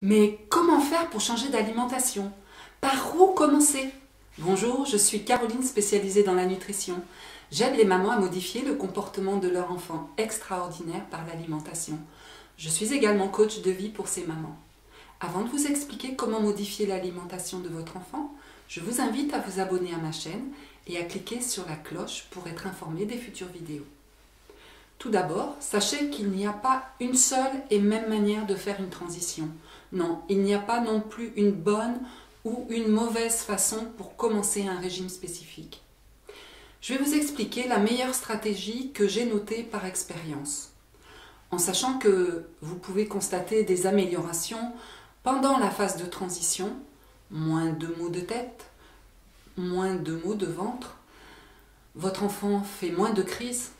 Mais comment faire pour changer d'alimentation? Par où commencer? Bonjour, je suis Caroline, spécialisée dans la nutrition. J'aide les mamans à modifier le comportement de leur enfant extraordinaire par l'alimentation. Je suis également coach de vie pour ces mamans. Avant de vous expliquer comment modifier l'alimentation de votre enfant, je vous invite à vous abonner à ma chaîne et à cliquer sur la cloche pour être informé des futures vidéos. Tout d'abord, sachez qu'il n'y a pas une seule et même manière de faire une transition. Non, il n'y a pas non plus une bonne ou une mauvaise façon pour commencer un régime spécifique. Je vais vous expliquer la meilleure stratégie que j'ai notée par expérience. En sachant que vous pouvez constater des améliorations pendant la phase de transition, moins de maux de tête, moins de maux de ventre, votre enfant fait moins de crises.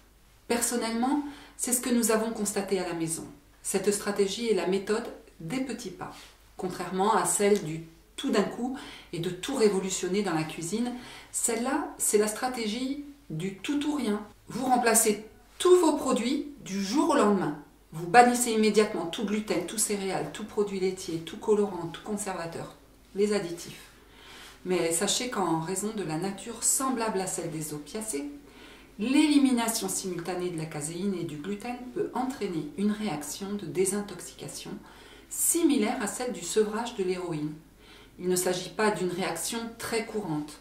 Personnellement, c'est ce que nous avons constaté à la maison. Cette stratégie est la méthode des petits pas, contrairement à celle du tout d'un coup et de tout révolutionner dans la cuisine. Celle-là, c'est la stratégie du tout ou rien. Vous remplacez tous vos produits du jour au lendemain. Vous bannissez immédiatement tout gluten, tout céréales, tout produit laitier, tout colorant, tout conservateur, les additifs. Mais sachez qu'en raison de la nature semblable à celle des opiacés, l'élimination simultanée de la caséine et du gluten peut entraîner une réaction de désintoxication similaire à celle du sevrage de l'héroïne. Il ne s'agit pas d'une réaction très courante,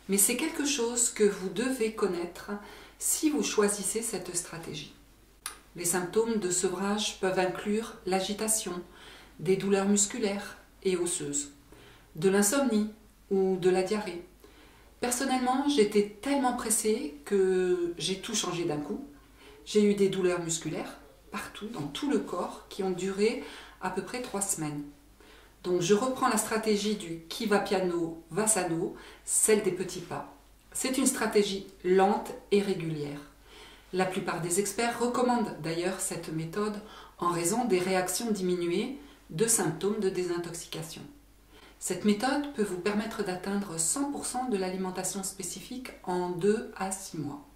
mais c'est quelque chose que vous devez connaître si vous choisissez cette stratégie. Les symptômes de sevrage peuvent inclure l'agitation, des douleurs musculaires et osseuses, de l'insomnie ou de la diarrhée. Personnellement, j'étais tellement pressée que j'ai tout changé d'un coup. J'ai eu des douleurs musculaires partout, dans tout le corps, qui ont duré à peu près 3 semaines. Donc je reprends la stratégie du chi va piano va sano, celle des petits pas. C'est une stratégie lente et régulière. La plupart des experts recommandent d'ailleurs cette méthode en raison des réactions diminuées de symptômes de désintoxication. Cette méthode peut vous permettre d'atteindre 100% de l'alimentation spécifique en 2 à 6 mois.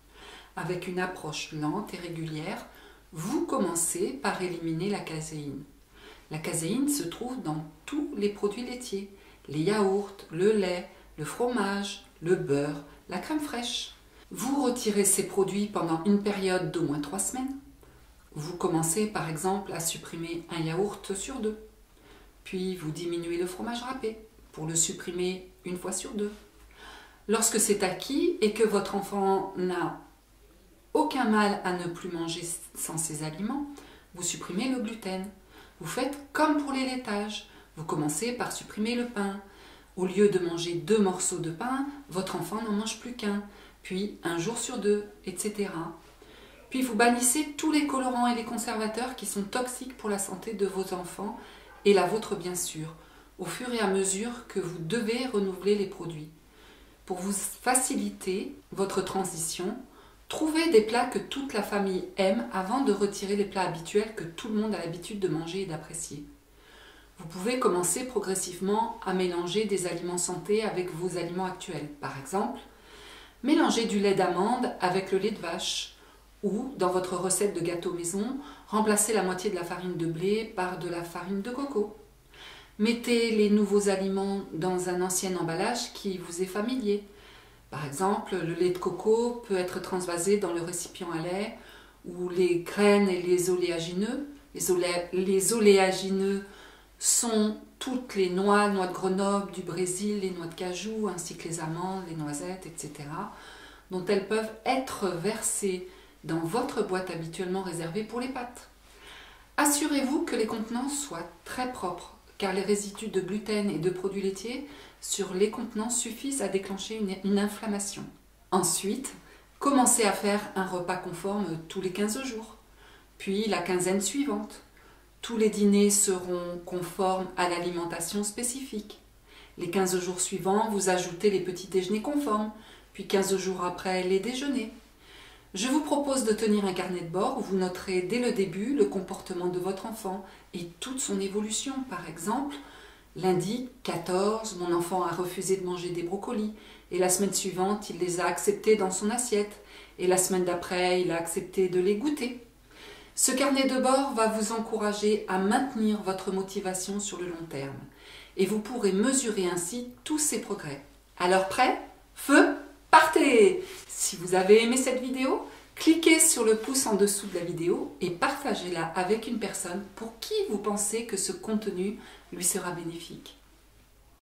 Avec une approche lente et régulière, vous commencez par éliminer la caséine. La caséine se trouve dans tous les produits laitiers, les yaourts, le lait, le fromage, le beurre, la crème fraîche. Vous retirez ces produits pendant une période d'au moins 3 semaines. Vous commencez par exemple à supprimer un yaourt sur 2. Puis vous diminuez le fromage râpé pour le supprimer 1 fois sur 2. Lorsque c'est acquis et que votre enfant n'a aucun mal à ne plus manger sans ces aliments, vous supprimez le gluten. Vous faites comme pour les laitages. Vous commencez par supprimer le pain. Au lieu de manger 2 morceaux de pain, votre enfant n'en mange plus qu'un, puis 1 jour sur 2, etc. Puis vous bannissez tous les colorants et les conservateurs qui sont toxiques pour la santé de vos enfants et la vôtre bien sûr, au fur et à mesure que vous devez renouveler les produits. Pour vous faciliter votre transition, trouvez des plats que toute la famille aime avant de retirer les plats habituels que tout le monde a l'habitude de manger et d'apprécier. Vous pouvez commencer progressivement à mélanger des aliments santé avec vos aliments actuels. Par exemple, mélangez du lait d'amande avec le lait de vache. Ou, dans votre recette de gâteau maison, remplacez la moitié de la farine de blé par de la farine de coco. Mettez les nouveaux aliments dans un ancien emballage qui vous est familier. Par exemple, le lait de coco peut être transvasé dans le récipient à lait, ou les graines et les oléagineux. Les oléagineux sont toutes les noix de Grenoble, du Brésil, les noix de cajou, ainsi que les amandes, les noisettes, etc., dont elles peuvent être versées dans votre boîte habituellement réservée pour les pâtes. Assurez-vous que les contenants soient très propres, car les résidus de gluten et de produits laitiers sur les contenants suffisent à déclencher une inflammation. Ensuite, commencez à faire un repas conforme tous les 15 jours, puis la quinzaine suivante. Tous les dîners seront conformes à l'alimentation spécifique. Les 15 jours suivants, vous ajoutez les petits déjeuners conformes, puis 15 jours après, les déjeuners. Je vous propose de tenir un carnet de bord où vous noterez dès le début le comportement de votre enfant et toute son évolution. Par exemple, lundi 14, mon enfant a refusé de manger des brocolis et la semaine suivante, il les a acceptés dans son assiette et la semaine d'après, il a accepté de les goûter. Ce carnet de bord va vous encourager à maintenir votre motivation sur le long terme et vous pourrez mesurer ainsi tous ces progrès. Alors prêt? Feu, partez! Si vous avez aimé cette vidéo, cliquez sur le pouce en dessous de la vidéo et partagez-la avec une personne pour qui vous pensez que ce contenu lui sera bénéfique.